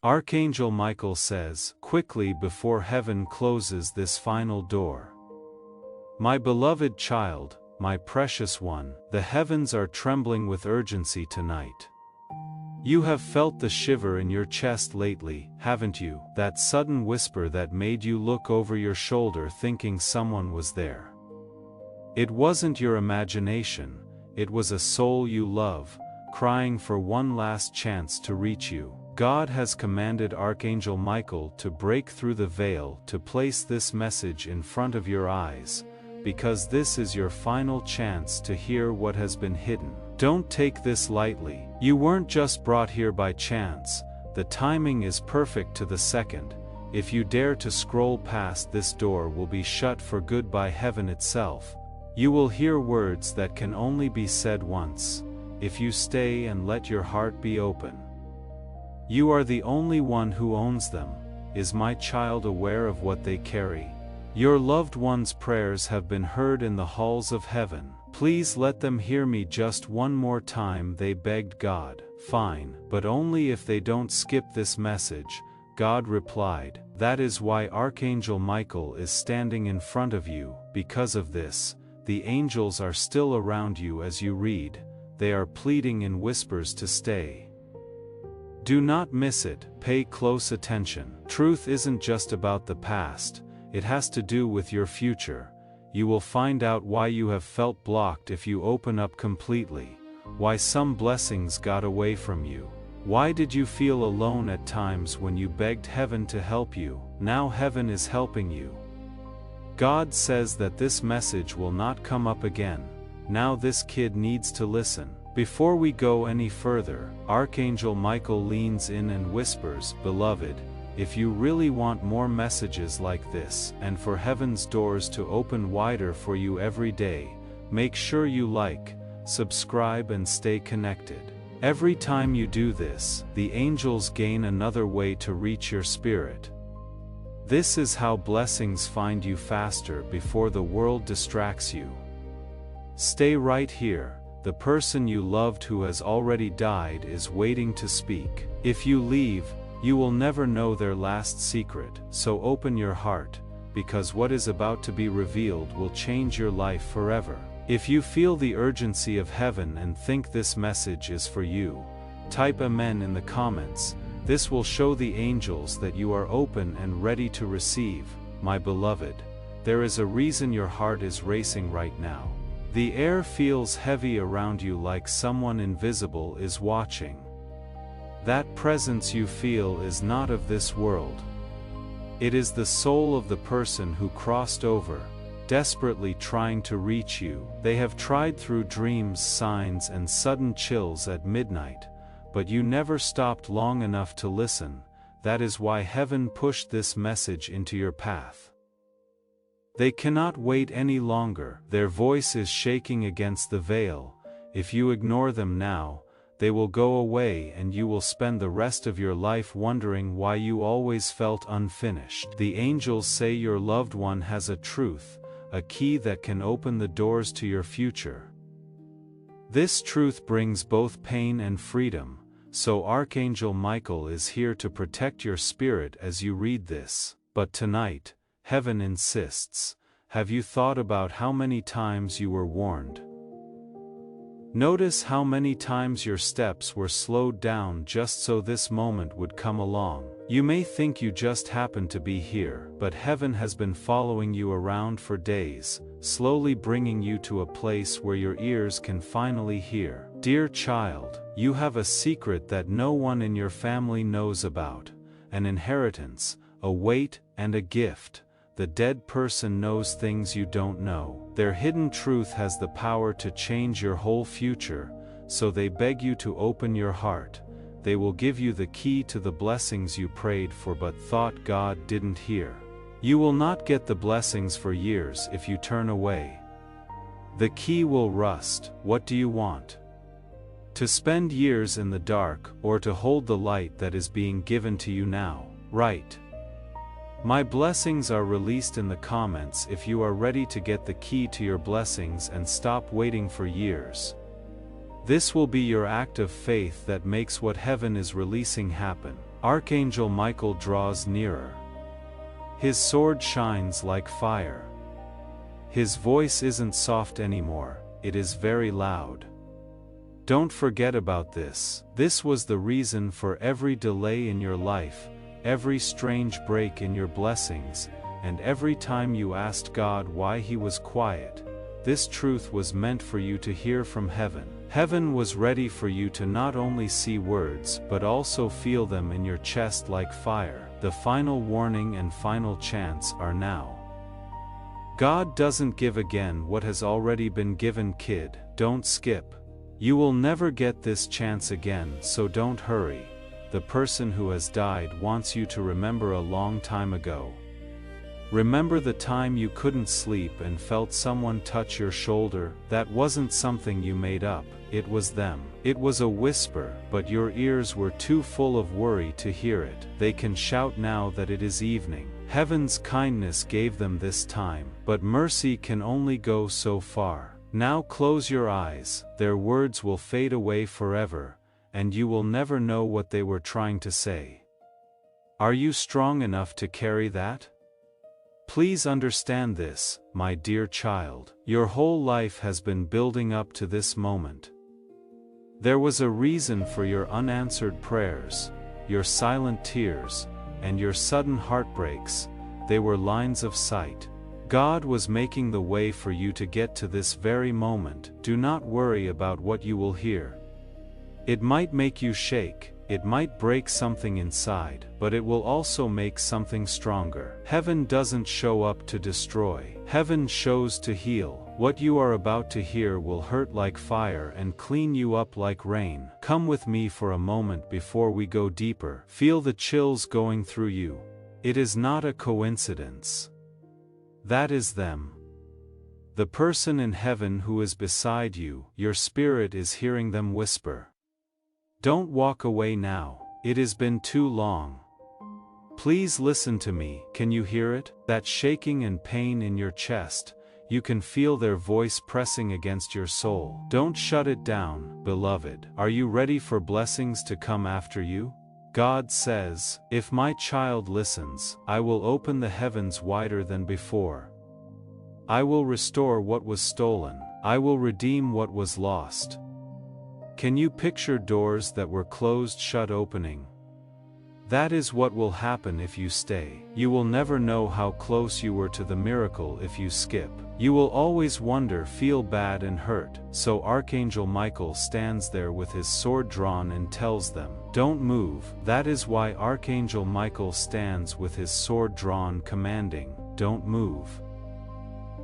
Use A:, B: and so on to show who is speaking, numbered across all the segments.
A: Archangel Michael says, quickly before heaven closes this final door. My beloved child, my precious one, the heavens are trembling with urgency tonight. You have felt the shiver in your chest lately, haven't you? That sudden whisper that made you look over your shoulder thinking someone was there. It wasn't your imagination, it was a soul you love, crying for one last chance to reach you. God has commanded Archangel Michael to break through the veil to place this message in front of your eyes, because this is your final chance to hear what has been hidden. Don't take this lightly. You weren't just brought here by chance, the timing is perfect to the second. If you dare to scroll past, this door will be shut for good by heaven itself. You will hear words that can only be said once, if you stay and let your heart be open. You are the only one who owns them. Is my child aware of what they carry? Your loved ones' prayers have been heard in the halls of heaven. Please let them hear me just one more time, they begged God. Fine, but only if they don't skip this message, God replied. That is why Archangel Michael is standing in front of you. Because of this, the angels are still around you as you read. They are pleading in whispers to stay. Do not miss it, pay close attention. Truth isn't just about the past, it has to do with your future. You will find out why you have felt blocked if you open up completely, why some blessings got away from you. Why did you feel alone at times when you begged heaven to help you? Now heaven is helping you. God says that this message will not come up again. Now this kid needs to listen. Before we go any further, Archangel Michael leans in and whispers, Beloved, if you really want more messages like this, and for heaven's doors to open wider for you every day, make sure you like, subscribe and stay connected. Every time you do this, the angels gain another way to reach your spirit. This is how blessings find you faster before the world distracts you. Stay right here. The person you loved who has already died is waiting to speak. If you leave, you will never know their last secret, so open your heart, because what is about to be revealed will change your life forever. If you feel the urgency of heaven and think this message is for you, type Amen in the comments. This will show the angels that you are open and ready to receive. My beloved, there is a reason your heart is racing right now. The air feels heavy around you, like someone invisible is watching. That presence you feel is not of this world. It is the soul of the person who crossed over, desperately trying to reach you. They have tried through dreams, signs and sudden chills at midnight, but you never stopped long enough to listen. That is why heaven pushed this message into your path. They cannot wait any longer. Their voice is shaking against the veil. If you ignore them now, they will go away and you will spend the rest of your life wondering why you always felt unfinished. The angels say your loved one has a truth, a key that can open the doors to your future. This truth brings both pain and freedom, so Archangel Michael is here to protect your spirit as you read this. But tonight, heaven insists. Have you thought about how many times you were warned? Notice how many times your steps were slowed down just so this moment would come along. You may think you just happened to be here, but heaven has been following you around for days, slowly bringing you to a place where your ears can finally hear. Dear child, you have a secret that no one in your family knows about, an inheritance, a weight, and a gift. The dead person knows things you don't know. Their hidden truth has the power to change your whole future, so they beg you to open your heart. They will give you the key to the blessings you prayed for but thought God didn't hear. You will not get the blessings for years if you turn away. The key will rust. What do you want? To spend years in the dark, or to hold the light that is being given to you now? Right. My blessings are released in the comments if you are ready to get the key to your blessings and stop waiting for years. This will be your act of faith that makes what heaven is releasing happen. Archangel Michael draws nearer. His sword shines like fire. His voice isn't soft anymore, it is very loud. Don't forget about this. This was the reason for every delay in your life, every strange break in your blessings, and every time you asked God why He was quiet. This truth was meant for you to hear from heaven. Heaven was ready for you to not only see words but also feel them in your chest like fire. The final warning and final chance are now. God doesn't give again what has already been given, kid. Don't skip. You will never get this chance again, so don't hurry. The person who has died wants you to remember a long time ago. Remember the time you couldn't sleep and felt someone touch your shoulder? That wasn't something you made up, it was them. It was a whisper, but your ears were too full of worry to hear it. They can shout now that it is evening. Heaven's kindness gave them this time, but mercy can only go so far. Now close your eyes, their words will fade away forever, and you will never know what they were trying to say. Are you strong enough to carry that? Please understand this, my dear child. Your whole life has been building up to this moment. There was a reason for your unanswered prayers, your silent tears, and your sudden heartbreaks. They were lines of sight. God was making the way for you to get to this very moment. Do not worry about what you will hear. It might make you shake, it might break something inside, but it will also make something stronger. Heaven doesn't show up to destroy. Heaven shows to heal. What you are about to hear will hurt like fire and clean you up like rain. Come with me for a moment before we go deeper. Feel the chills going through you. It is not a coincidence. That is them. The person in heaven who is beside you, your spirit is hearing them whisper. Don't walk away now, it has been too long. Please listen to me. Can you hear it? That shaking and pain in your chest. You can feel their voice pressing against your soul. Don't shut it down, beloved. Are you ready for blessings to come after you? God says, if my child listens, I will open the heavens wider than before. I will restore what was stolen. I will redeem what was lost. Can you picture doors that were closed shut opening? That is what will happen if you stay. You will never know how close you were to the miracle if you skip. You will always wonder, feel bad and hurt. So Archangel Michael stands there with his sword drawn and tells them, don't move. That is why Archangel Michael stands with his sword drawn, commanding, don't move.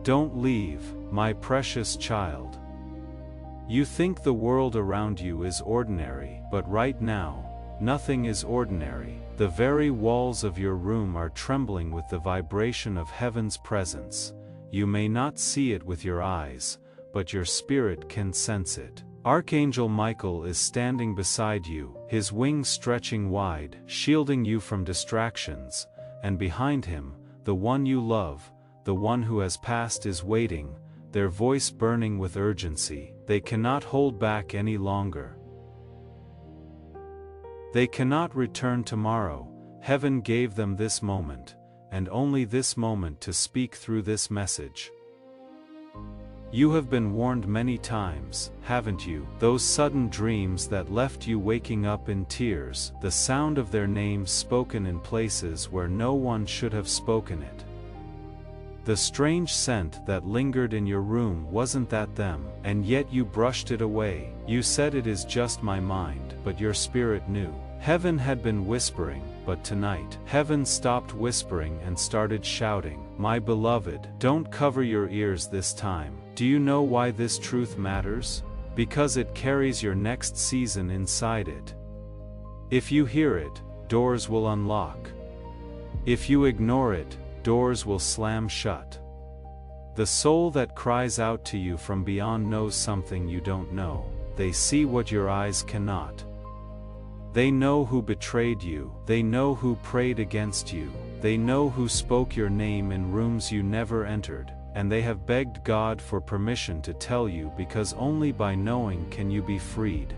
A: Don't leave, my precious child. You think the world around you is ordinary, but right now, nothing is ordinary. The very walls of your room are trembling with the vibration of heaven's presence. You may not see it with your eyes, but your spirit can sense it. Archangel Michael is standing beside you, his wings stretching wide, shielding you from distractions, and behind him, the one you love, the one who has passed is waiting, their voice burning with urgency. They cannot hold back any longer. They cannot return tomorrow. Heaven gave them this moment, and only this moment, to speak through this message. You have been warned many times, haven't you? Those sudden dreams that left you waking up in tears, the sound of their names spoken in places where no one should have spoken it. The strange scent that lingered in your room, wasn't that them? And yet you brushed it away. You said it is just my mind, but your spirit knew. Heaven had been whispering, but tonight, heaven stopped whispering and started shouting. My beloved, don't cover your ears this time. Do you know why this truth matters? Because it carries your next season inside it. If you hear it, doors will unlock. If you ignore it, doors will slam shut. The soul that cries out to you from beyond knows something you don't know. They see what your eyes cannot. They know who betrayed you. They know who prayed against you. They know who spoke your name in rooms you never entered. And they have begged God for permission to tell you, because only by knowing can you be freed.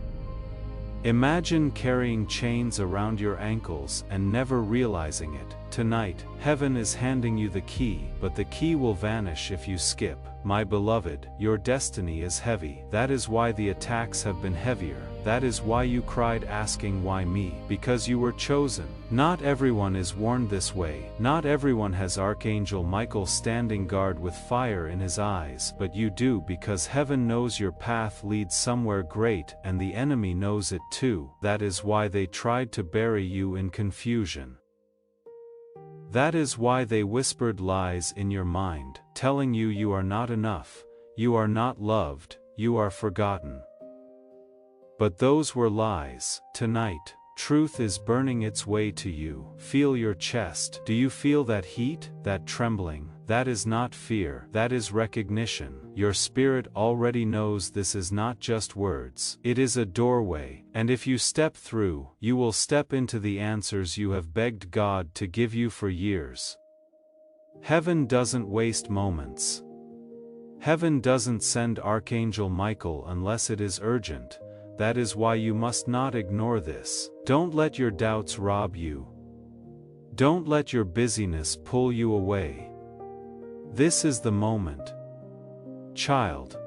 A: Imagine carrying chains around your ankles and never realizing it. Tonight, heaven is handing you the key, but the key will vanish if you skip. My beloved, your destiny is heavy. That is why the attacks have been heavier. That is why you cried asking why me, because you were chosen. Not everyone is warned this way. Not everyone has Archangel Michael standing guard with fire in his eyes, but you do, because heaven knows your path leads somewhere great and the enemy knows it too. That is why they tried to bury you in confusion. That is why they whispered lies in your mind, telling you you are not enough, you are not loved, you are forgotten. But those were lies. Tonight, truth is burning its way to you. Feel your chest. Do you feel that heat, that trembling? That is not fear, that is recognition. Your spirit already knows this is not just words. It is a doorway, and if you step through, you will step into the answers you have begged God to give you for years. Heaven doesn't waste moments. Heaven doesn't send Archangel Michael unless it is urgent. That is why you must not ignore this. Don't let your doubts rob you. Don't let your busyness pull you away. This is the moment. Child.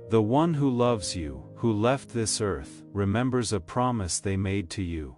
A: The one who loves you, who left this earth, remembers a promise they made to you.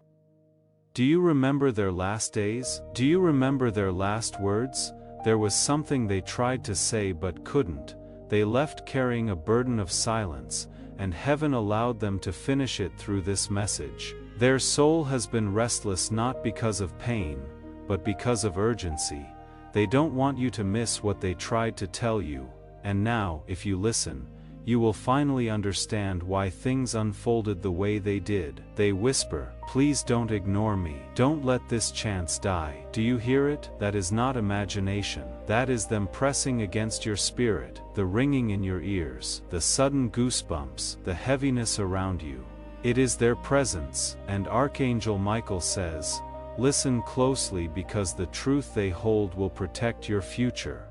A: Do you remember their last days? Do you remember their last words? There was something they tried to say but couldn't. They left carrying a burden of silence, and heaven allowed them to finish it through this message. Their soul has been restless not because of pain, but because of urgency. They don't want you to miss what they tried to tell you, and now, if you listen, you will finally understand why things unfolded the way they did. They whisper, "Please don't ignore me. Don't let this chance die." Do you hear it? That is not imagination. That is them pressing against your spirit, the ringing in your ears, the sudden goosebumps, the heaviness around you. It is their presence, and Archangel Michael says, "Listen closely because the truth they hold will protect your future."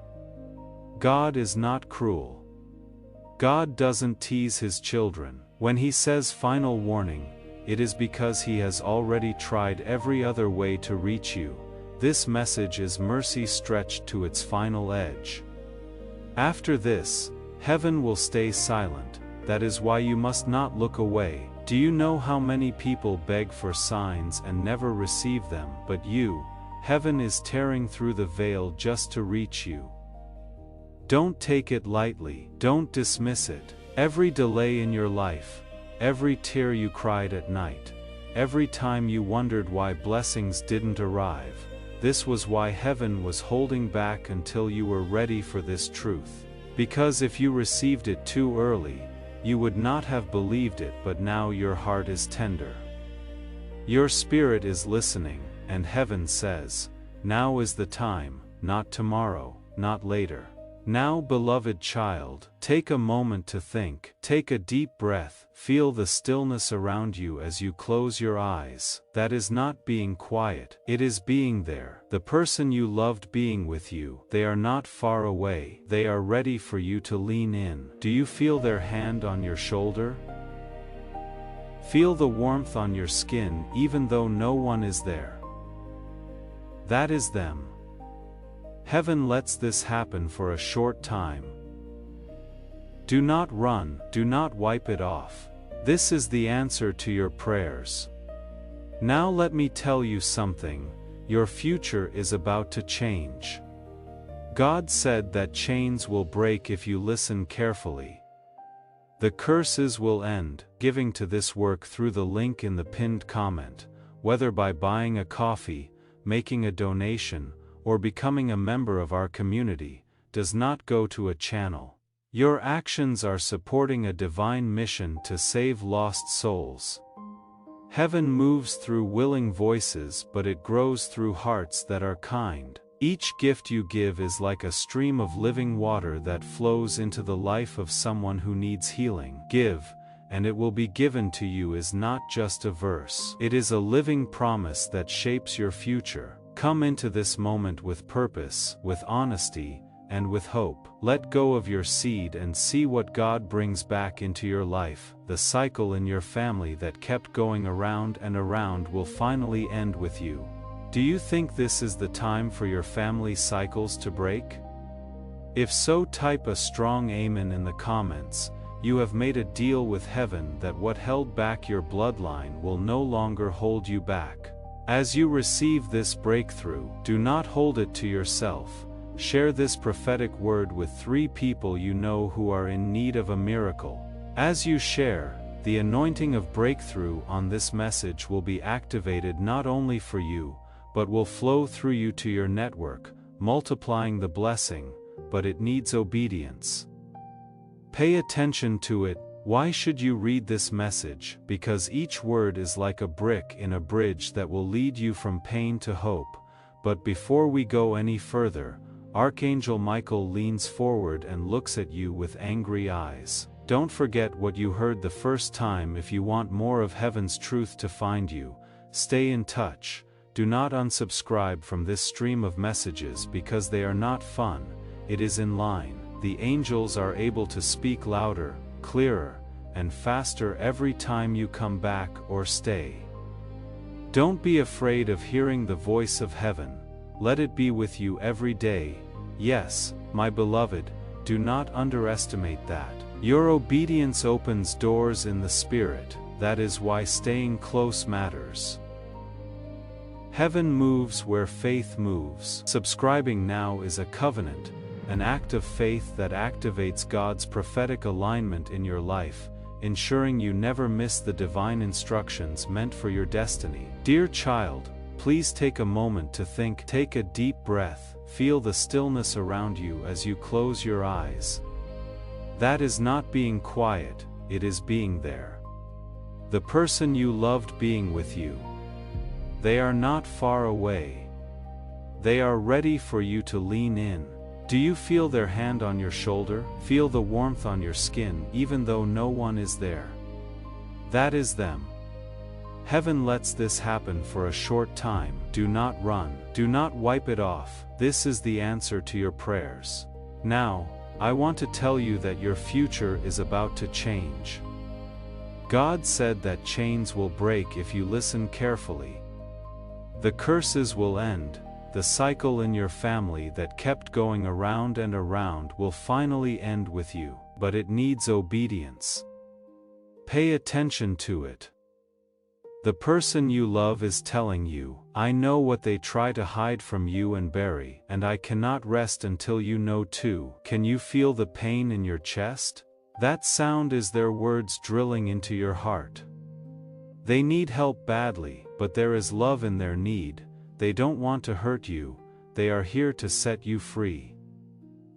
A: God is not cruel. God doesn't tease his children. When he says final warning, it is because he has already tried every other way to reach you. This message is mercy stretched to its final edge. After this, heaven will stay silent. That is why you must not look away. Do you know how many people beg for signs and never receive them? But you, heaven is tearing through the veil just to reach you. Don't take it lightly. Don't dismiss it. Every delay in your life, every tear you cried at night, every time you wondered why blessings didn't arrive, this was why heaven was holding back until you were ready for this truth. Because if you received it too early, you would not have believed it, but now your heart is tender. Your spirit is listening, and heaven says, now is the time, not tomorrow, not later. Now, beloved child, take a moment to think. Take a deep breath. Feel the stillness around you as you close your eyes. That is not being quiet. It is being there. The person you loved being with you. They are not far away. They are ready for you to lean in. Do you feel their hand on your shoulder? Feel the warmth on your skin even though no one is there. That is them. Heaven lets this happen for a short time. Do not run, do not wipe it off. This is the answer to your prayers. Now let me tell you something, your future is about to change. God said that chains will break if you listen carefully. The curses will end. Giving to this work through the link in the pinned comment, whether by buying a coffee, making a donation, or becoming a member of our community, does not go to a channel. Your actions are supporting a divine mission to save lost souls. Heaven moves through willing voices, but it grows through hearts that are kind. Each gift you give is like a stream of living water that flows into the life of someone who needs healing. Give, and it will be given to you is not just a verse. It is a living promise that shapes your future. Come into this moment with purpose, with honesty, and with hope. Let go of your seed and see what God brings back into your life. The cycle in your family that kept going around and around will finally end with you. Do you think this is the time for your family cycles to break? If so, type a strong amen in the comments. You have made a deal with heaven that what held back your bloodline will no longer hold you back. As you receive this breakthrough, do not hold it to yourself. Share this prophetic word with 3 people you know who are in need of a miracle. As you share, the anointing of breakthrough on this message will be activated not only for you, but will flow through you to your network, multiplying the blessing, but it needs obedience. Pay attention to it. Why should you read this message? Because each word is like a brick in a bridge that will lead you from pain to hope. But before we go any further, Archangel Michael leans forward and looks at you with angry eyes. Don't forget what you heard the first time. If you want more of heaven's truth to find you, stay in touch. Do not unsubscribe from this stream of messages because they are not fun. It is in line. The angels are able to speak louder, clearer, and faster every time you come back or stay. Don't be afraid of hearing the voice of heaven. Let it be with you every day. Yes, my beloved, do not underestimate that. Your obedience opens doors in the spirit. That is why staying close matters. Heaven moves where faith moves. Subscribing now is a covenant, an act of faith that activates God's prophetic alignment in your life, ensuring you never miss the divine instructions meant for your destiny. Dear child, please take a moment to think. Take a deep breath, feel the stillness around you as you close your eyes. That is not being quiet, it is being there. The person you loved being with you. They are not far away. They are ready for you to lean in. Do you feel their hand on your shoulder? Feel the warmth on your skin even though no one is there. That is them. Heaven lets this happen for a short time. Do not run. Do not wipe it off. This is the answer to your prayers. Now, I want to tell you that your future is about to change. God said that chains will break if you listen carefully. The curses will end. The cycle in your family that kept going around and around will finally end with you, but it needs obedience. Pay attention to it. The person you love is telling you, I know what they try to hide from you and bury, and I cannot rest until you know too. Can you feel the pain in your chest? That sound is their words drilling into your heart. They need help badly, but there is love in their need. They don't want to hurt you, they are here to set you free.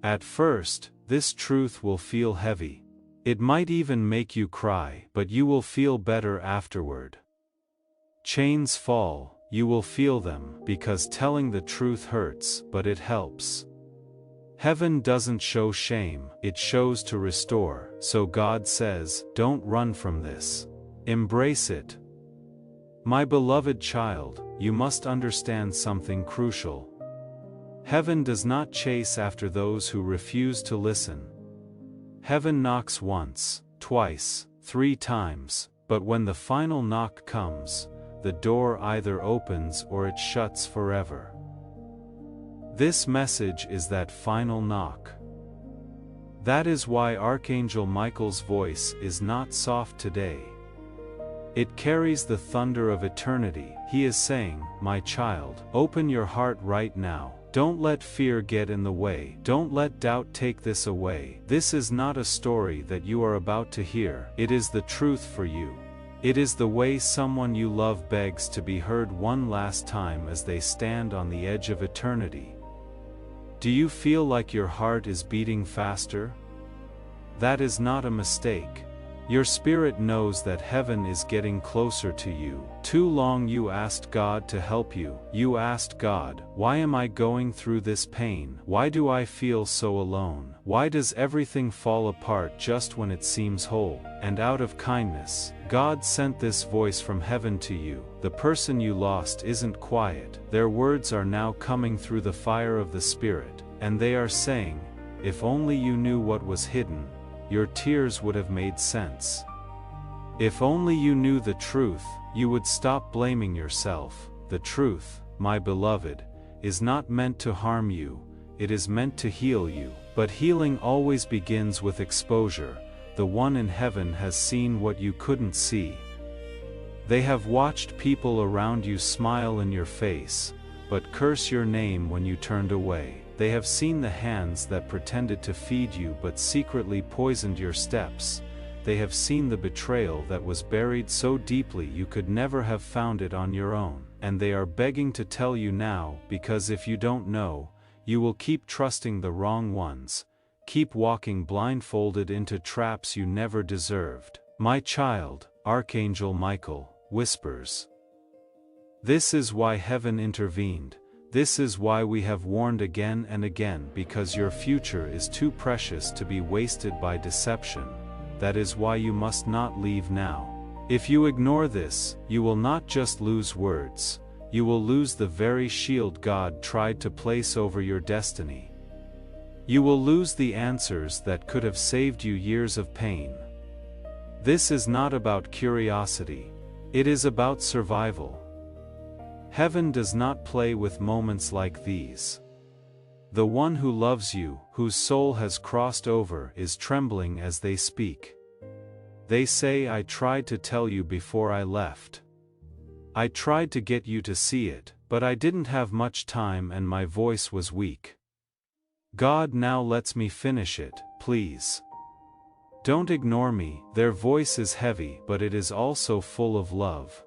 A: At first, this truth will feel heavy. It might even make you cry, but you will feel better afterward. Chains fall, you will feel them, because telling the truth hurts, but it helps. Heaven doesn't show shame, it shows to restore, so God says, don't run from this. Embrace it. My beloved child, you must understand something crucial. Heaven does not chase after those who refuse to listen. Heaven knocks once, twice, 3 times, but when the final knock comes, the door either opens or it shuts forever. This message is that final knock. That is why Archangel Michael's voice is not soft today. It carries the thunder of eternity. He is saying, my child, open your heart right now. Don't let fear get in the way. Don't let doubt take this away. This is not a story that you are about to hear. It is the truth for you. It is the way someone you love begs to be heard one last time as they stand on the edge of eternity. Do you feel like your heart is beating faster? That is not a mistake. Your spirit knows that heaven is getting closer to you. Too long you asked God to help you. You asked God, why am I going through this pain? Why do I feel so alone? Why does everything fall apart just when it seems whole? And out of kindness, God sent this voice from heaven to you. The person you lost isn't quiet. Their words are now coming through the fire of the Spirit, and they are saying, if only you knew what was hidden, your tears would have made sense. If only you knew the truth, you would stop blaming yourself. The truth, my beloved, is not meant to harm you, it is meant to heal you. But healing always begins with exposure. The one in heaven has seen what you couldn't see. They have watched people around you smile in your face, but curse your name when you turned away. They have seen the hands that pretended to feed you but secretly poisoned your steps. They have seen the betrayal that was buried so deeply you could never have found it on your own. And they are begging to tell you now, because if you don't know, you will keep trusting the wrong ones, keep walking blindfolded into traps you never deserved. My child, Archangel Michael, whispers. This is why heaven intervened. This is why we have warned again and again, because your future is too precious to be wasted by deception. That is why you must not leave now. If you ignore this, you will not just lose words, you will lose the very shield God tried to place over your destiny. You will lose the answers that could have saved you years of pain. This is not about curiosity, it is about survival. Heaven does not play with moments like these. The one who loves you, whose soul has crossed over, is trembling as they speak. They say, I tried to tell you before I left. I tried to get you to see it, but I didn't have much time and my voice was weak. God now lets me finish it, please. Don't ignore me. Their voice is heavy, but it is also full of love.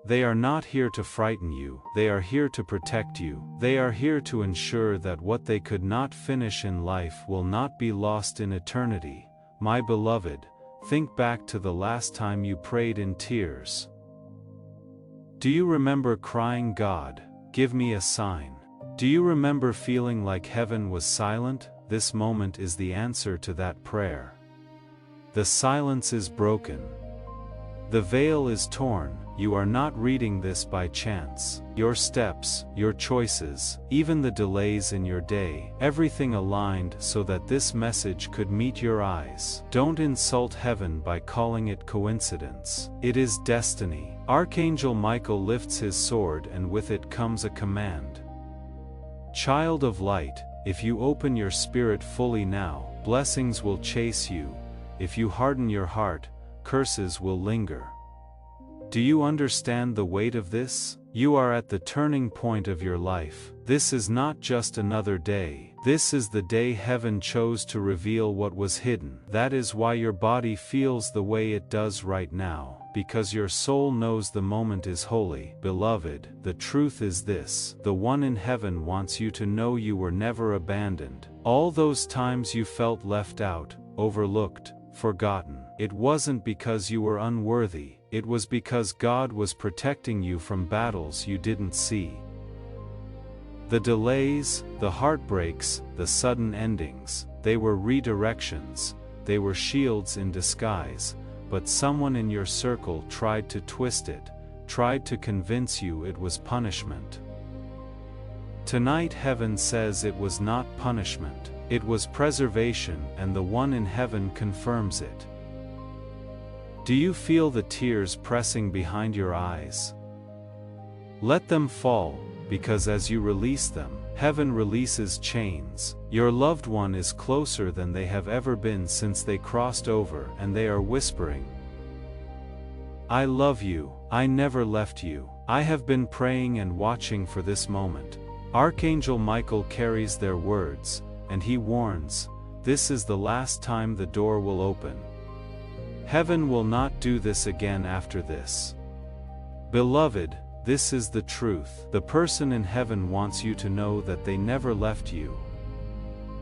A: They are not here to frighten you, they are here to protect you. They are here to ensure that what they could not finish in life will not be lost in eternity. My beloved, think back to the last time you prayed in tears. Do you remember crying, God, give me a sign? Do you remember feeling like heaven was silent? This moment is the answer to that prayer. The silence is broken. The veil is torn. You are not reading this by chance. Your steps, your choices, even the delays in your day, everything aligned so that this message could meet your eyes. Don't insult heaven by calling it coincidence. It is destiny. Archangel Michael lifts his sword and with it comes a command. Child of light, if you open your spirit fully now, blessings will chase you. If you harden your heart, curses will linger. Do you understand the weight of this? You are at the turning point of your life. This is not just another day. This is the day heaven chose to reveal what was hidden. That is why your body feels the way it does right now, because your soul knows the moment is holy. Beloved, the truth is this: the one in heaven wants you to know you were never abandoned. All those times you felt left out, overlooked, forgotten, it wasn't because you were unworthy. It was because God was protecting you from battles you didn't see. The delays, the heartbreaks, the sudden endings, they were redirections, they were shields in disguise, but someone in your circle tried to twist it, tried to convince you it was punishment. Tonight heaven says it was not punishment, it was preservation, and the one in heaven confirms it. Do you feel the tears pressing behind your eyes? Let them fall, because as you release them, heaven releases chains. Your loved one is closer than they have ever been since they crossed over, and they are whispering, I love you, I never left you, I have been praying and watching for this moment. Archangel Michael carries their words, and he warns, this is the last time the door will open. Heaven will not do this again after this. Beloved, this is the truth. The person in heaven wants you to know that they never left you.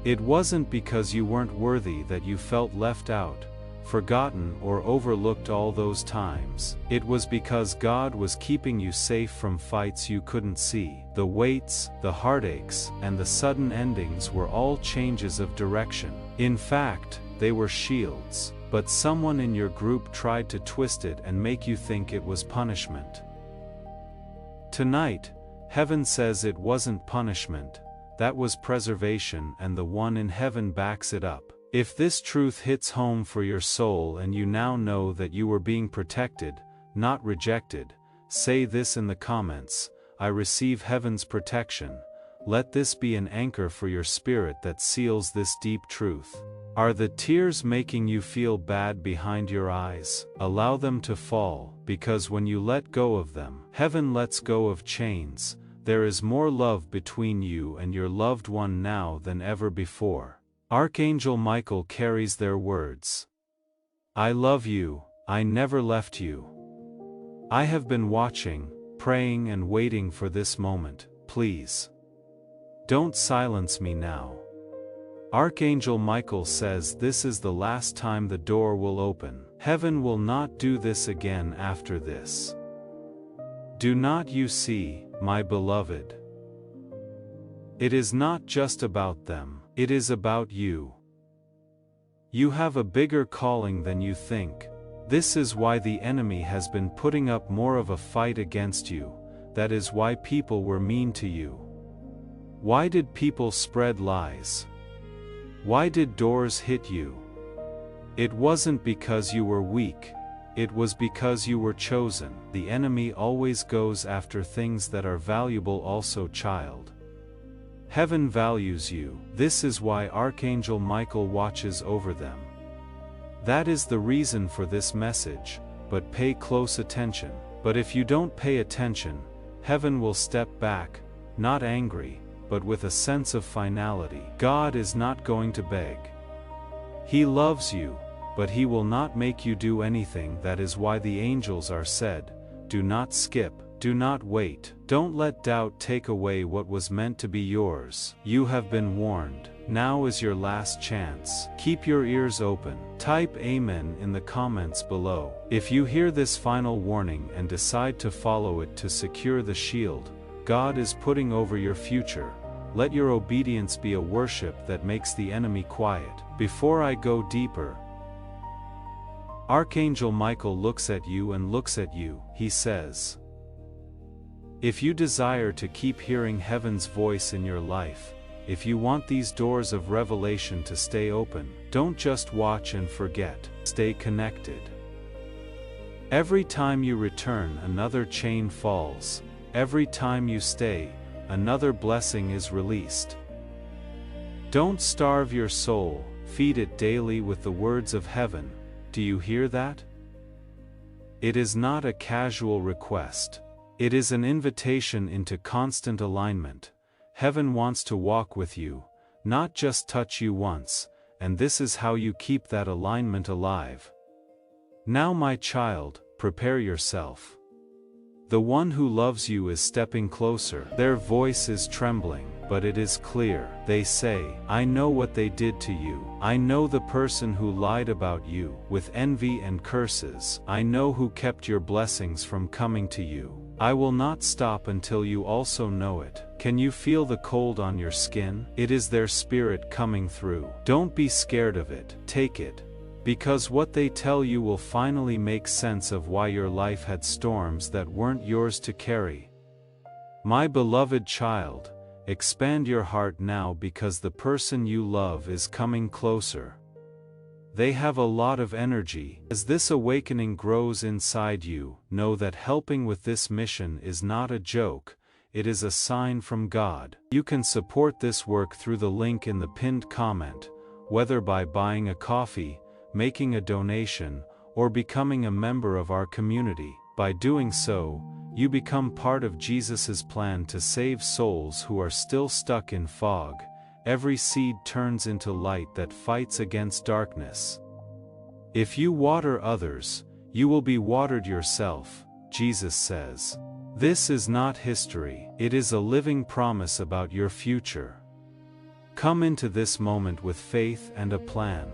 A: It wasn't because you weren't worthy that you felt left out, forgotten, or overlooked all those times. It was because God was keeping you safe from fights you couldn't see. The weights, the heartaches, and the sudden endings were all changes of direction. In fact, they were shields. But someone in your group tried to twist it and make you think it was punishment. Tonight, heaven says it wasn't punishment. that was preservation, and the one in heaven backs it up. If this truth hits home for your soul and you now know that you were being protected, not rejected, say this in the comments: I receive heaven's protection. Let this be an anchor for your spirit that seals this deep truth. Are the tears making you feel bad behind your eyes? Allow them to fall, because when you let go of them, heaven lets go of chains. There is more love between you and your loved one now than ever before. Archangel Michael carries their words. I love you, I never left you. I have been watching, praying and waiting for this moment. Please don't silence me now. Archangel Michael says this is the last time the door will open. Heaven will not do this again after this. Do not you see, my beloved? It is not just about them, it is about you. You have a bigger calling than you think. This is why the enemy has been putting up more of a fight against you. That is why people were mean to you. Why did people spread lies? Why did doors hit you? It wasn't because you were weak. It was because you were chosen. The enemy always goes after things that are valuable also, child. Heaven values you. This is why Archangel Michael watches over them. That is the reason for this message, but pay close attention. But if you don't pay attention, heaven will step back, not angry, but with a sense of finality. God is not going to beg. He loves you, but he will not make you do anything. That is why the angels are said, do not skip, do not wait, don't let doubt take away what was meant to be yours. You have been warned. Now is your last chance. Keep your ears open. Type Amen in the comments below. If you hear this final warning and decide to follow it to secure the shield God is putting over your future, let your obedience be a worship that makes the enemy quiet. Before I go deeper, Archangel Michael looks at you and looks at you. He says, if you desire to keep hearing heaven's voice in your life, if you want these doors of revelation to stay open, don't just watch and forget. Stay connected. Every time you return, another chain falls. Every time you stay, another blessing is released. Don't starve your soul, feed it daily with the words of heaven. Do you hear that? It is not a casual request. It is an invitation into constant alignment. Heaven wants to walk with you, not just touch you once, and this is how you keep that alignment alive. Now, my child, prepare yourself. The one who loves you is stepping closer. Their voice is trembling, but it is clear. They say, I know what they did to you. I know the person who lied about you with envy and curses. I know who kept your blessings from coming to you. I will not stop until you also know it. Can you feel the cold on your skin? It is their spirit coming through. Don't be scared of it. Take it. Because what they tell you will finally make sense of why your life had storms that weren't yours to carry. My beloved child, expand your heart now, because the person you love is coming closer. They have a lot of energy. As this awakening grows inside you, know that helping with this mission is not a joke, it is a sign from God. You can support this work through the link in the pinned comment, whether by buying a coffee, making a donation, or becoming a member of our community. By doing so, you become part of Jesus' plan to save souls who are still stuck in fog. Every seed turns into light that fights against darkness. If you water others, you will be watered yourself, Jesus says. This is not history, it is a living promise about your future. Come into this moment with faith and a plan.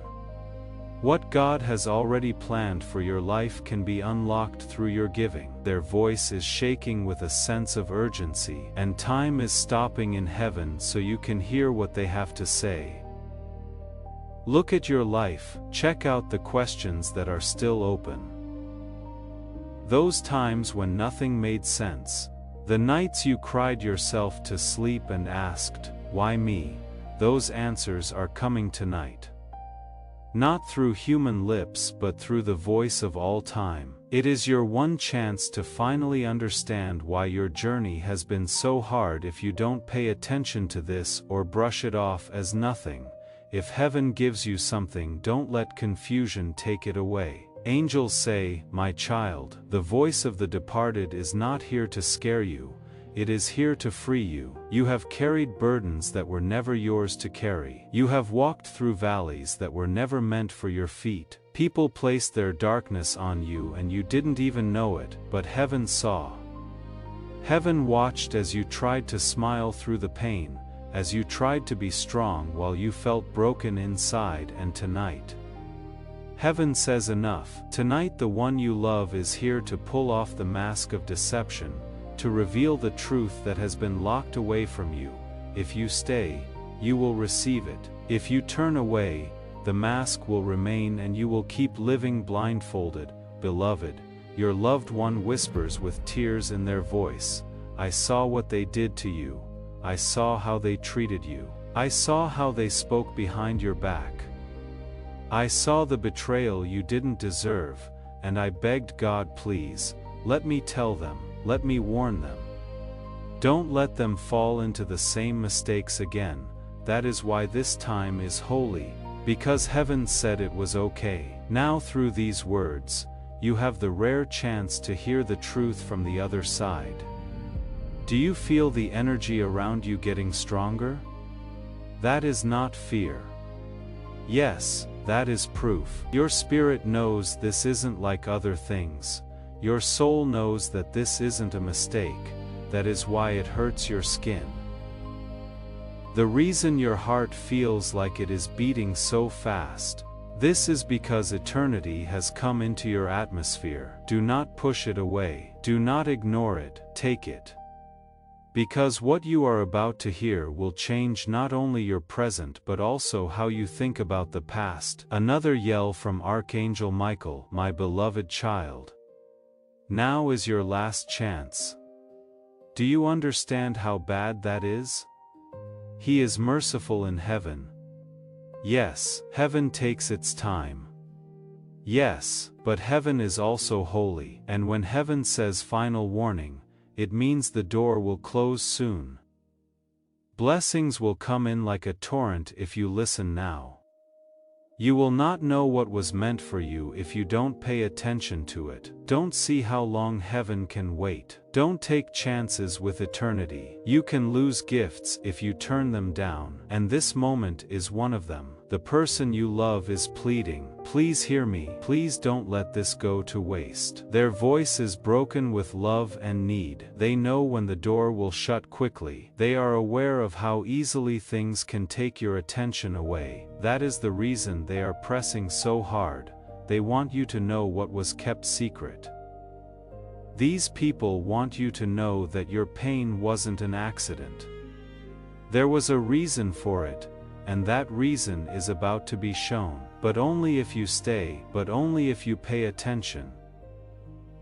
A: What God has already planned for your life can be unlocked through your giving. Their voice is shaking with a sense of urgency, and time is stopping in heaven so you can hear what they have to say. Look at your life, check out the questions that are still open. Those times when nothing made sense, The nights you cried yourself to sleep and asked, "Why me?" Those answers are coming tonight. Not through human lips but through the voice of all time. It is your one chance to finally understand why your journey has been so hard. If you don't pay attention to this or brush it off as nothing, if heaven gives you something, don't let confusion take it away. Angels say, "My child, the voice of the departed is not here to scare you. It is here to free you. You have carried burdens that were never yours to carry. You have walked through valleys that were never meant for your feet. People placed their darkness on you and you didn't even know it, but heaven saw. Heaven watched as you tried to smile through the pain, as you tried to be strong while you felt broken inside. And tonight, heaven says enough. Tonight the one you love is here to pull off the mask of deception, to reveal the truth that has been locked away from you. If you stay, you will receive it. If you turn away, the mask will remain and you will keep living blindfolded. Beloved, your loved one whispers with tears in their voice, "I saw what they did to you. I saw how they treated you. I saw how they spoke behind your back. I saw the betrayal you didn't deserve, and I begged God, please, let me tell them. Let me warn them. Don't let them fall into the same mistakes again." That is why this time is holy, because heaven said it was okay. Now through these words, you have the rare chance to hear the truth from the other side. Do you feel the energy around you getting stronger? That is not fear. Yes, that is proof. Your spirit knows this isn't like other things. Your soul knows that this isn't a mistake. That is why it hurts your skin. The reason your heart feels like it is beating so fast, this is because eternity has come into your atmosphere. Do not push it away. Do not ignore it. Take it. Because what you are about to hear will change not only your present but also how you think about the past. Another yell from Archangel Michael, "My beloved child. Now is your last chance." Do you understand how bad that is? He is merciful in heaven. Yes, heaven takes its time. Yes, but heaven is also holy, and when heaven says final warning, it means the door will close soon. Blessings will come in like a torrent if you listen now. You will not know what was meant for you if you don't pay attention to it. Don't see how long heaven can wait. Don't take chances with eternity. You can lose gifts if you turn them down, and this moment is one of them. The person you love is pleading, "Please hear me. Please don't let this go to waste." Their voice is broken with love and need. They know when the door will shut quickly. They are aware of how easily things can take your attention away. That is the reason they are pressing so hard. They want you to know what was kept secret. These people want you to know that your pain wasn't an accident. There was a reason for it, and that reason is about to be shown. But only if you stay, but only if you pay attention.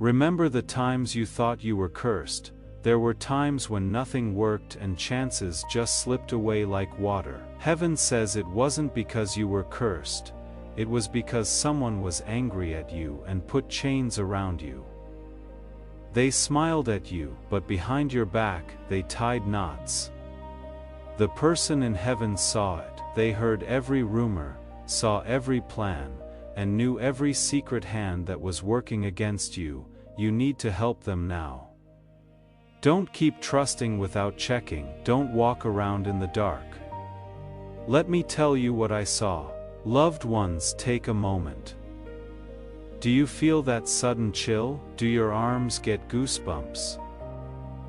A: Remember the times you thought you were cursed. There were times when nothing worked and chances just slipped away like water. Heaven says it wasn't because you were cursed. It was because someone was angry at you and put chains around you. They smiled at you, but behind your back, they tied knots. The person in heaven saw it. They heard every rumor, saw every plan, and knew every secret hand that was working against you. You need to help them now. Don't keep trusting without checking. Don't walk around in the dark. Let me tell you what I saw. Loved ones, take a moment. Do you feel that sudden chill? Do your arms get goosebumps?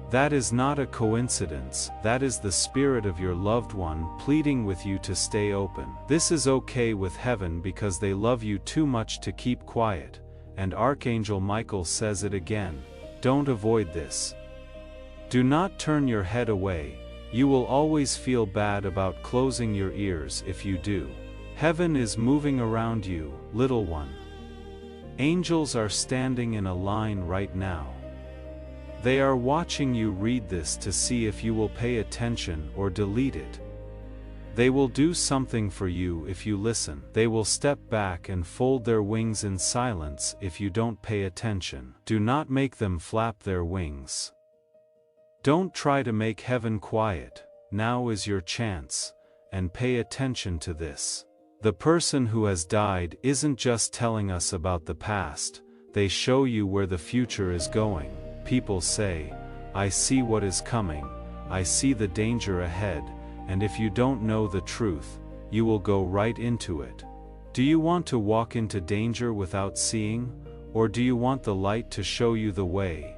A: That is not a coincidence. That is the spirit of your loved one pleading with you to stay open. This is okay with heaven because they love you too much to keep quiet. And Archangel Michael says it again. Don't avoid this. Do not turn your head away. You will always feel bad about closing your ears if you do. Heaven is moving around you, little one. Angels are standing in a line right now. They are watching you read this to see if you will pay attention or delete it. They will do something for you if you listen. They will step back and fold their wings in silence if you don't pay attention. Do not make them flap their wings. Don't try to make heaven quiet. Now is your chance, and pay attention to this. The person who has died isn't just telling us about the past, they show you where the future is going. People say, I see what is coming, I see the danger ahead. And if you don't know the truth, you will go right into it. Do you want to walk into danger without seeing, or do you want the light to show you the way?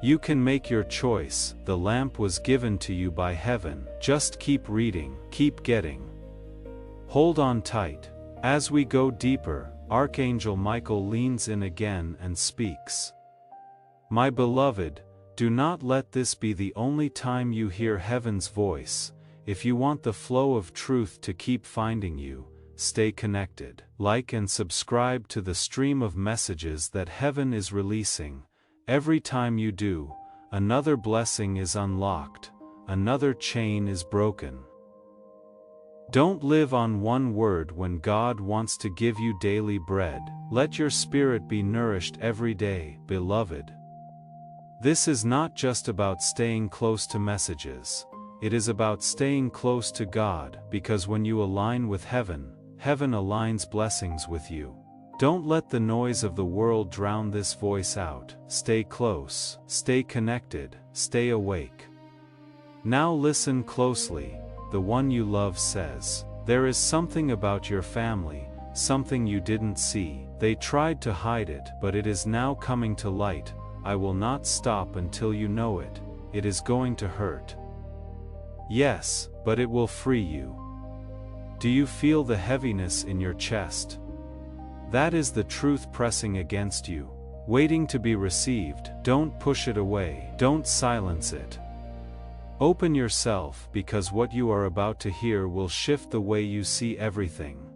A: You can make your choice. The lamp was given to you by heaven. Just keep reading, keep getting. Hold on tight. As we go deeper, Archangel Michael leans in again and speaks. My beloved, do not let this be the only time you hear heaven's voice. If you want the flow of truth to keep finding you, stay connected. Like and subscribe to the stream of messages that heaven is releasing. Every time you do, another blessing is unlocked, another chain is broken. Don't live on one word when God wants to give you daily bread. Let your spirit be nourished every day, beloved. This is not just about staying close to messages. It is about staying close to God, because when you align with heaven, heaven aligns blessings with you. Don't let the noise of the world drown this voice out. Stay close, stay connected, stay awake. Now listen closely. The one you love says, there is something about your family, something you didn't see. They tried to hide it, but it is now coming to light. I will not stop until you know it. It is going to hurt. Yes, but it will free you. Do you feel the heaviness in your chest? That is the truth pressing against you, waiting to be received. Don't push it away. Don't silence it. Open yourself, because what you are about to hear will shift the way you see everything.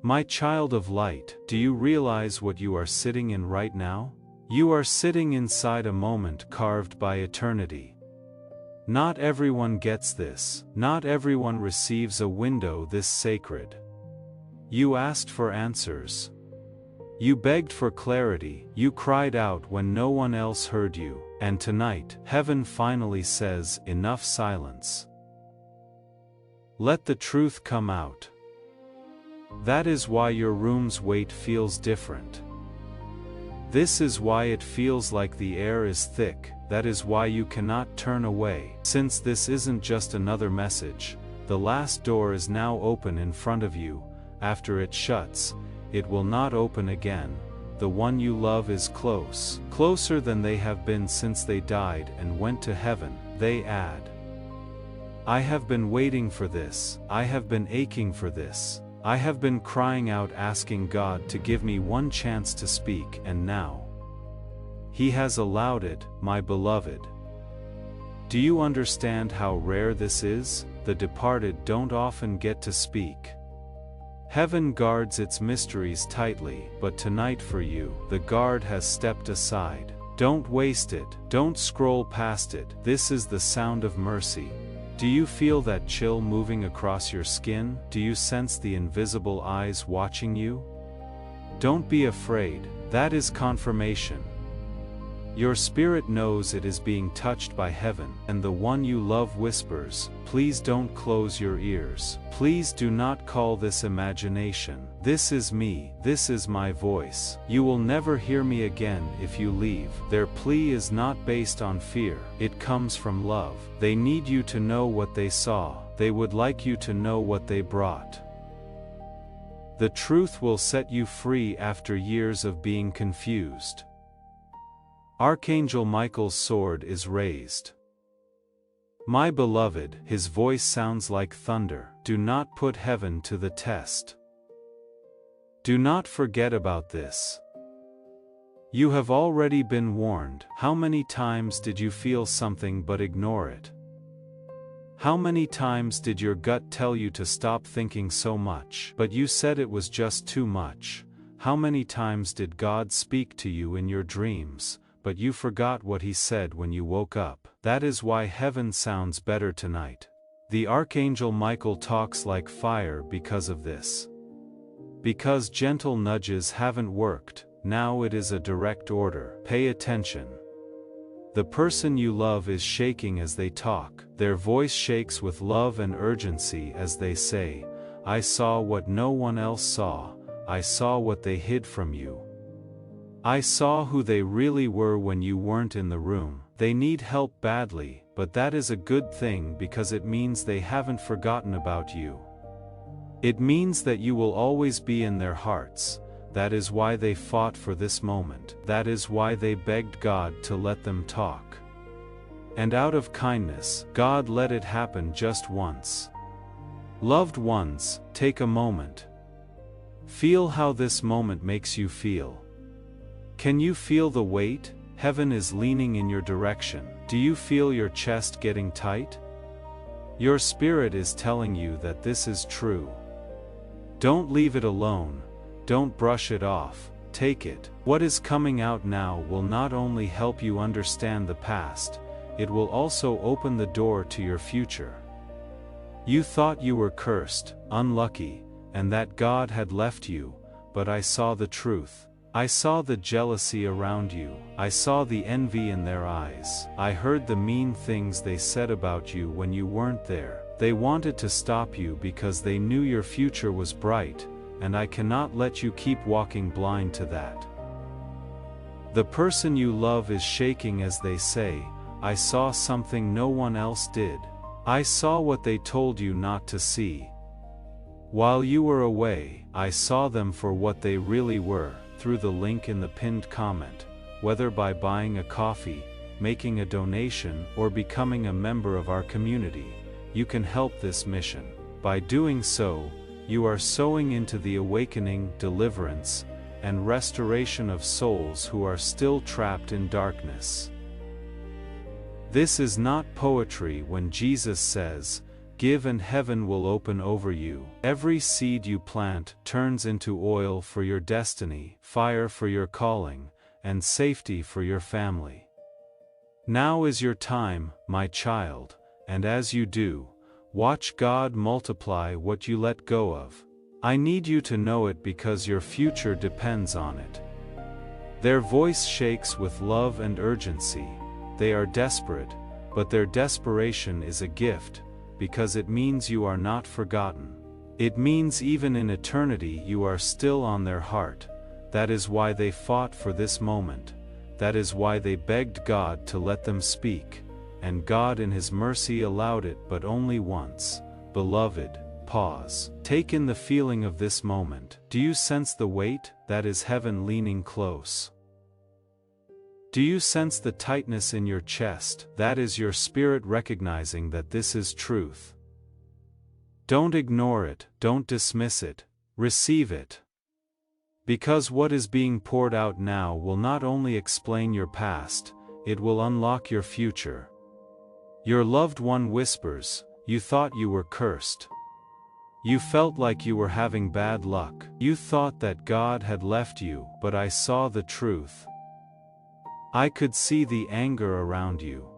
A: My child of light, do you realize what you are sitting in right now? You are sitting inside a moment carved by eternity. Not everyone gets this. Not everyone receives a window this sacred. You asked for answers. You begged for clarity. You cried out when no one else heard you. And tonight, heaven finally says, enough silence. Let the truth come out. That is why your room's weight feels different. This is why it feels like the air is thick. That is why you cannot turn away. Since this isn't just another message, the last door is now open in front of you. After it shuts, it will not open again. The one you love is close, closer than they have been since they died and went to heaven. They add, I have been waiting for this. I have been aching for this. I have been crying out, asking God to give me one chance to speak, and now He has allowed it, my beloved. Do you understand how rare this is? The departed don't often get to speak. Heaven guards its mysteries tightly, but tonight for you, the guard has stepped aside. Don't waste it. Don't scroll past it. This is the sound of mercy. Do you feel that chill moving across your skin? Do you sense the invisible eyes watching you? Don't be afraid. That is confirmation. Your spirit knows it is being touched by heaven, and the one you love whispers, please don't close your ears. Please do not call this imagination. This is me. This is my voice. You will never hear me again if you leave. Their plea is not based on fear. It comes from love. They need you to know what they saw. They would like you to know what they brought. The truth will set you free after years of being confused. Archangel Michael's sword is raised. My beloved, his voice sounds like thunder. Do not put heaven to the test. Do not forget about this. You have already been warned. How many times did you feel something but ignore it? How many times did your gut tell you to stop thinking so much, but you said it was just too much? How many times did God speak to you in your dreams, but you forgot what he said when you woke up. That is why heaven sounds better tonight. The Archangel Michael talks like fire because of this. Because gentle nudges haven't worked, now it is a direct order. Pay attention. The person you love is shaking as they talk. Their voice shakes with love and urgency as they say, "I saw what no one else saw. I saw what they hid from you. I saw who they really were when you weren't in the room." They need help badly, but that is a good thing because it means they haven't forgotten about you. It means that you will always be in their hearts. That is why they fought for this moment. That is why they begged God to let them talk. And out of kindness, God let it happen just once. Loved ones, take a moment. Feel how this moment makes you feel. Can you feel the weight? Heaven is leaning in your direction. Do you feel your chest getting tight? Your spirit is telling you that this is true. Don't leave it alone. Don't brush it off, take it. What is coming out now will not only help you understand the past, it will also open the door to your future. You thought you were cursed, unlucky, and that God had left you, but I saw the truth. I saw the jealousy around you. I saw the envy in their eyes. I heard the mean things they said about you when you weren't there. They wanted to stop you because they knew your future was bright, and I cannot let you keep walking blind to that. The person you love is shaking as they say, "I saw something no one else did. I saw what they told you not to see. While you were away, I saw them for what they really were." Through the link in the pinned comment, whether by buying a coffee, making a donation, or becoming a member of our community, you can help this mission. By doing so, you are sowing into the awakening, deliverance, and restoration of souls who are still trapped in darkness. This is not poetry when Jesus says, "Give and heaven will open over you." Every seed you plant turns into oil for your destiny, fire for your calling, and safety for your family. Now is your time, my child, and as you do, watch God multiply what you let go of. I need you to know it because your future depends on it. Their voice shakes with love and urgency. They are desperate, but their desperation is a gift, because it means you are not forgotten. It means even in eternity you are still on their heart. That is why they fought for this moment. That is why they begged God to let them speak. And God in His mercy allowed it, but only once. Beloved, pause. Take in the feeling of this moment. Do you sense the weight? That is heaven leaning close. Do you sense the tightness in your chest? That is your spirit recognizing that this is truth. Don't ignore it, don't dismiss it, receive it. Because what is being poured out now will not only explain your past, it will unlock your future. Your loved one whispers, "You thought you were cursed. You felt like you were having bad luck. You thought that God had left you, but I saw the truth. I could see the anger around you.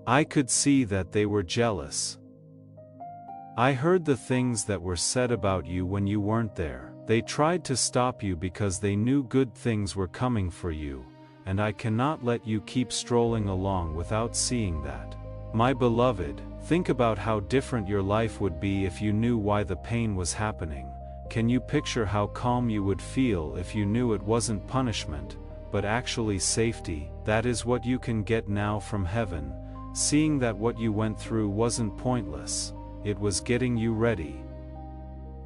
A: I could see that they were jealous. I heard the things that were said about you when you weren't there. They tried to stop you because they knew good things were coming for you, and I cannot let you keep strolling along without seeing that. My beloved, think about how different your life would be if you knew why the pain was happening. Can you picture how calm you would feel if you knew it wasn't punishment, but actually safety? That is what you can get now from heaven, seeing that what you went through wasn't pointless, it was getting you ready.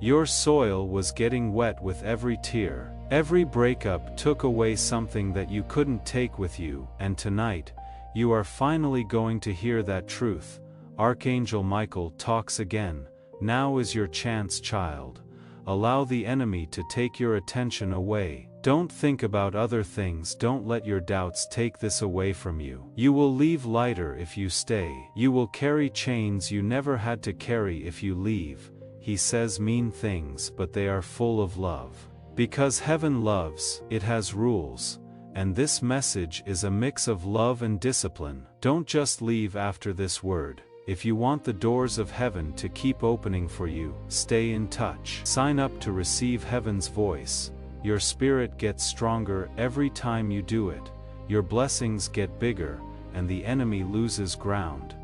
A: Your soil was getting wet with every tear. Every breakup took away something that you couldn't take with you, and tonight, you are finally going to hear that truth. Archangel Michael talks again. Now is your chance, child. Allow the enemy to take your attention away. Don't think about other things. Don't let your doubts take this away from you. You will leave lighter if you stay. You will carry chains you never had to carry if you leave. He says mean things, but they are full of love. Because heaven loves, it has rules, and this message is a mix of love and discipline. Don't just leave after this word. If you want the doors of heaven to keep opening for you, stay in touch. Sign up to receive heaven's voice. Your spirit gets stronger every time you do it. Your blessings get bigger, and the enemy loses ground.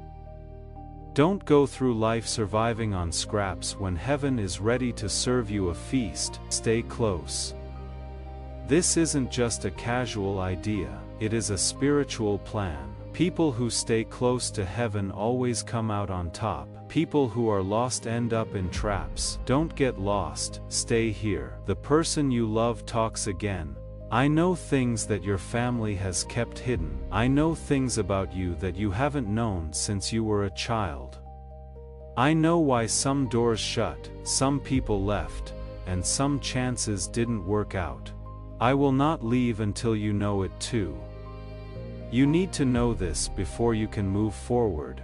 A: Don't go through life surviving on scraps when heaven is ready to serve you a feast. Stay close. This isn't just a casual idea, it is a spiritual plan. People who stay close to heaven always come out on top. People who are lost end up in traps. Don't get lost, stay here. The person you love talks again. I know things that your family has kept hidden. I know things about you that you haven't known since you were a child. I know why some doors shut, some people left, and some chances didn't work out. I will not leave until you know it too. You need to know this before you can move forward.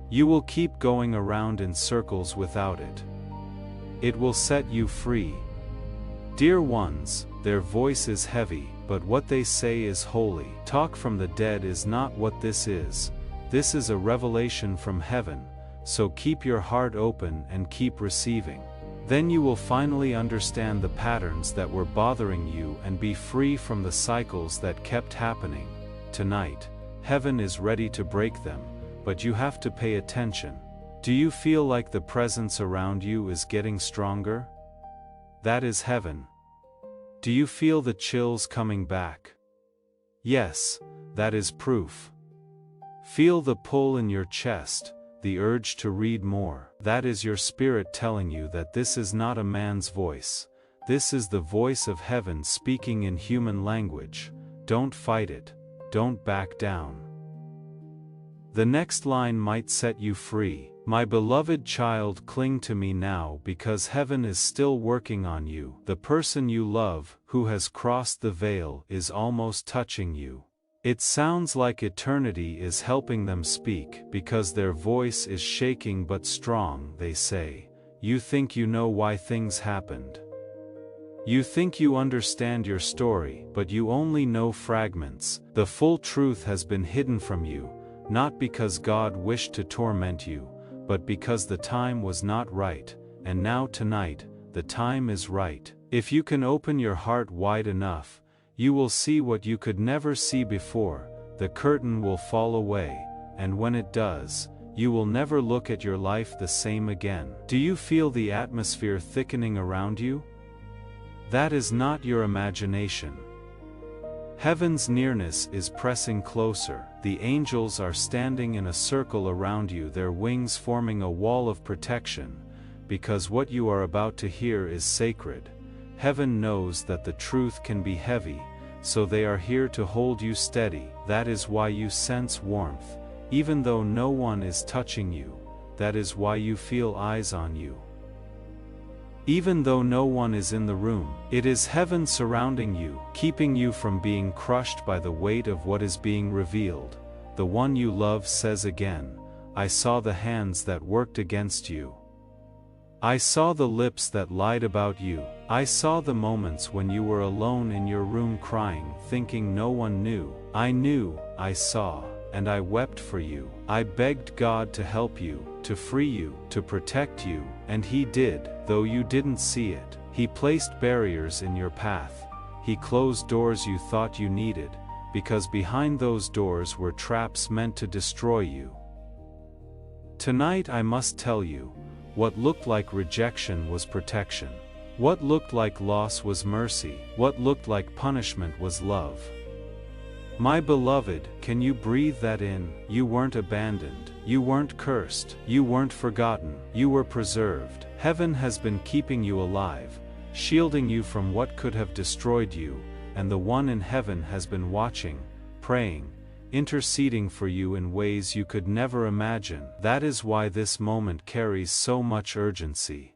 A: You will keep going around in circles without it. It will set you free. Dear ones, their voice is heavy, but what they say is holy. Talk from the dead is not what this is. This is a revelation from heaven, so keep your heart open and keep receiving. Then you will finally understand the patterns that were bothering you and be free from the cycles that kept happening. Tonight, heaven is ready to break them, but you have to pay attention. Do you feel like the presence around you is getting stronger? That is heaven. Do you feel the chills coming back? Yes, that is proof. Feel the pull in your chest, the urge to read more. That is your spirit telling you that this is not a man's voice. This is the voice of heaven speaking in human language. Don't fight it. Don't back down. The next line might set you free. My beloved child, cling to me now because heaven is still working on you. The person you love, who has crossed the veil, is almost touching you. It sounds like eternity is helping them speak because their voice is shaking but strong. They say, you think you know why things happened. You think you understand your story, but you only know fragments. The full truth has been hidden from you, not because God wished to torment you, but because the time was not right, and now tonight, the time is right. If you can open your heart wide enough, you will see what you could never see before. The curtain will fall away, and when it does, you will never look at your life the same again. Do you feel the atmosphere thickening around you? That is not your imagination. Heaven's nearness is pressing closer. The angels are standing in a circle around you, their wings forming a wall of protection, because what you are about to hear is sacred. Heaven knows that the truth can be heavy, so they are here to hold you steady. That is why you sense warmth, even though no one is touching you. That is why you feel eyes on you. Even though no one is in the room, it is heaven surrounding you, keeping you from being crushed by the weight of what is being revealed. The one you love says again, I saw the hands that worked against you. I saw the lips that lied about you. I saw the moments when you were alone in your room crying, thinking no one knew. I knew, I saw, and I wept for you. I begged God to help you, to free you, to protect you, and He did, though you didn't see it. He placed barriers in your path. He closed doors you thought you needed, because behind those doors were traps meant to destroy you. Tonight I must tell you, what looked like rejection was protection. What looked like loss was mercy. What looked like punishment was love. My beloved, can you breathe that in? You weren't abandoned. You weren't cursed. You weren't forgotten. You were preserved. Heaven has been keeping you alive, shielding you from what could have destroyed you, and the one in heaven has been watching, praying, interceding for you in ways you could never imagine. That is why this moment carries so much urgency.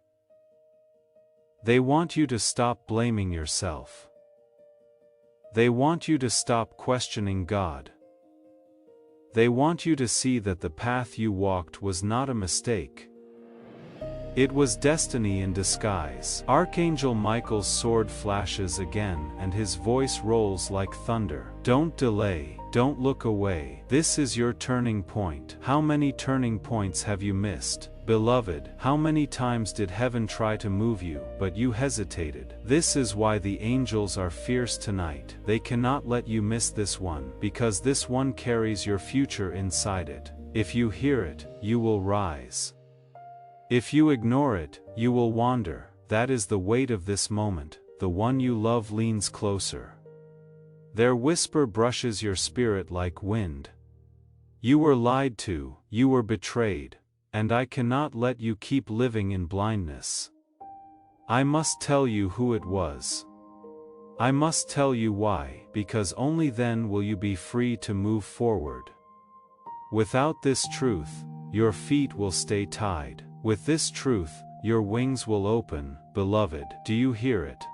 A: They want you to stop blaming yourself. They want you to stop questioning God. They want you to see that the path you walked was not a mistake. It was destiny in disguise. Archangel Michael's sword flashes again and his voice rolls like thunder. Don't delay, don't look away. This is your turning point. How many turning points have you missed, beloved? How many times did heaven try to move you, but you hesitated? This is why the angels are fierce tonight. They cannot let you miss this one, because this one carries your future inside it. If you hear it, you will rise. If you ignore it, you will wander. That is the weight of this moment. The one you love leans closer. Their whisper brushes your spirit like wind. You were lied to, you were betrayed, and I cannot let you keep living in blindness. I must tell you who it was. I must tell you why, because only then will you be free to move forward. Without this truth, your feet will stay tied. With this truth, your wings will open, beloved. Do you hear it?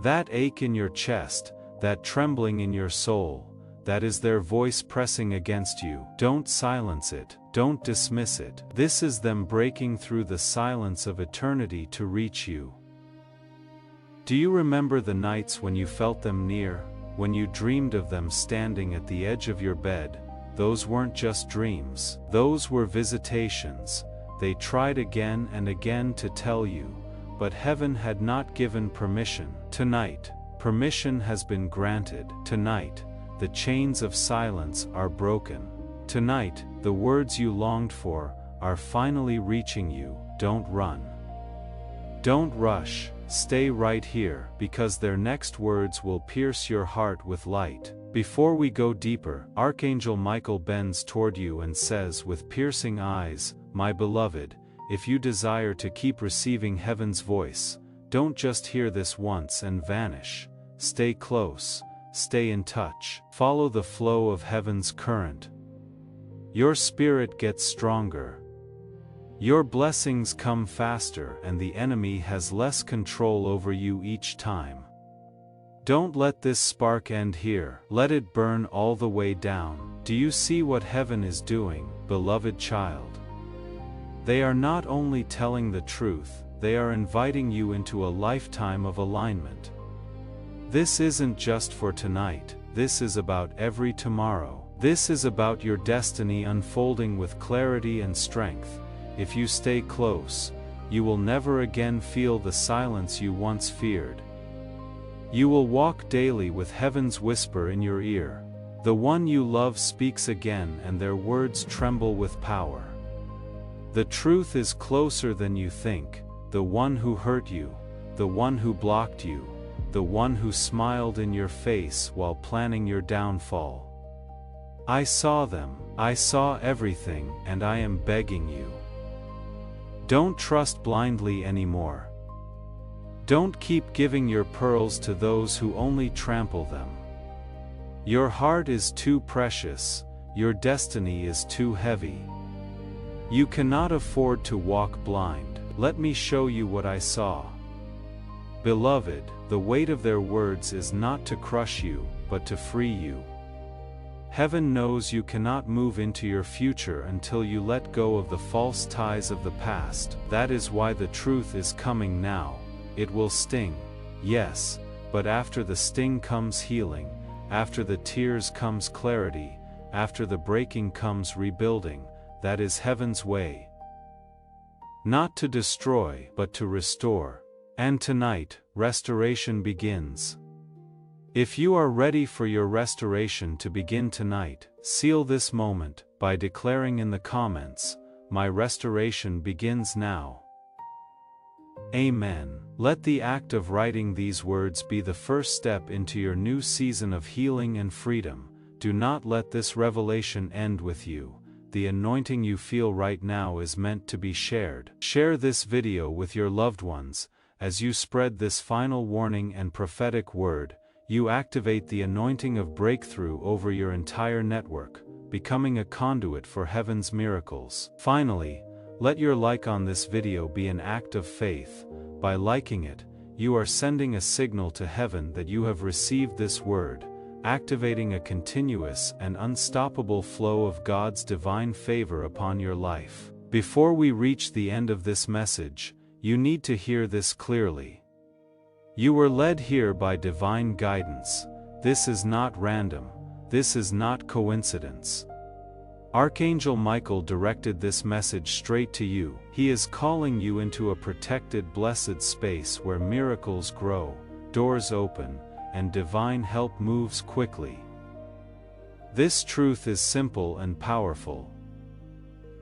A: That ache in your chest, that trembling in your soul, that is their voice pressing against you. Don't silence it, don't dismiss it. This is them breaking through the silence of eternity to reach you. Do you remember the nights when you felt them near, when you dreamed of them standing at the edge of your bed? Those weren't just dreams, those were visitations. They tried again and again to tell you, but heaven had not given permission. Tonight, permission has been granted. Tonight, the chains of silence are broken. Tonight, the words you longed for are finally reaching you. Don't run. Don't rush, stay right here, because their next words will pierce your heart with light. Before we go deeper, Archangel Michael bends toward you and says with piercing eyes, my beloved, if you desire to keep receiving heaven's voice, don't just hear this once and vanish. Stay close, stay in touch, follow the flow of heaven's current. Your spirit gets stronger. Your blessings come faster and the enemy has less control over you each time. Don't let this spark end here. Let it burn all the way down. Do you see what heaven is doing, beloved child? They are not only telling the truth, they are inviting you into a lifetime of alignment. This isn't just for tonight, this is about every tomorrow. This is about your destiny unfolding with clarity and strength. If you stay close, you will never again feel the silence you once feared. You will walk daily with heaven's whisper in your ear. The one you love speaks again and their words tremble with power. The truth is closer than you think, the one who hurt you, the one who blocked you, the one who smiled in your face while planning your downfall. I saw them, I saw everything, and I am begging you. Don't trust blindly anymore. Don't keep giving your pearls to those who only trample them. Your heart is too precious, your destiny is too heavy. You cannot afford to walk blind. Let me show you what I saw. Beloved, the weight of their words is not to crush you, but to free you. Heaven knows you cannot move into your future until you let go of the false ties of the past. That is why the truth is coming now. It will sting, yes, but after the sting comes healing, after the tears comes clarity, after the breaking comes rebuilding. That is heaven's way. Not to destroy, but to restore. And tonight, restoration begins. If you are ready for your restoration to begin tonight, seal this moment by declaring in the comments, "My restoration begins now." Amen. Let the act of writing these words be the first step into your new season of healing and freedom. Do not let this revelation end with you. The anointing you feel right now is meant to be shared. Share this video with your loved ones. As you spread this final warning and prophetic word, you activate the anointing of breakthrough over your entire network, becoming a conduit for heaven's miracles. Finally, let your like on this video be an act of faith. By liking it, you are sending a signal to heaven that you have received this word, activating a continuous and unstoppable flow of God's divine favor upon your life. Before we reach the end of this message, you need to hear this clearly. You were led here by divine guidance. This is not random. This is not coincidence. Archangel Michael directed this message straight to you. He is calling you into a protected, blessed space where miracles grow, doors open, and divine help moves quickly. This truth is simple and powerful.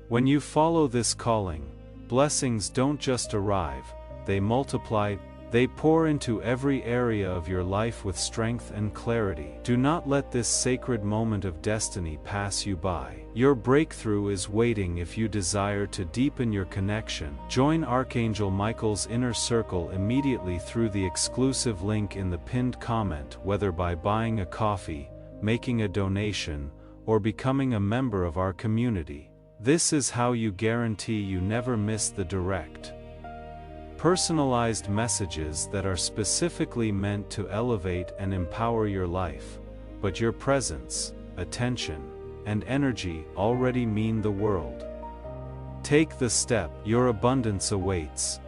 A: When you follow this calling, blessings don't just arrive, they multiply. They pour into every area of your life with strength and clarity. Do not let this sacred moment of destiny pass you by. Your breakthrough is waiting. If you desire to deepen your connection, join Archangel Michael's inner circle immediately through the exclusive link in the pinned comment, whether by buying a coffee, making a donation, or becoming a member of our community. This is how you guarantee you never miss the direct, personalized messages that are specifically meant to elevate and empower your life, but your presence, attention, and energy already mean the world. Take the step. Your abundance awaits.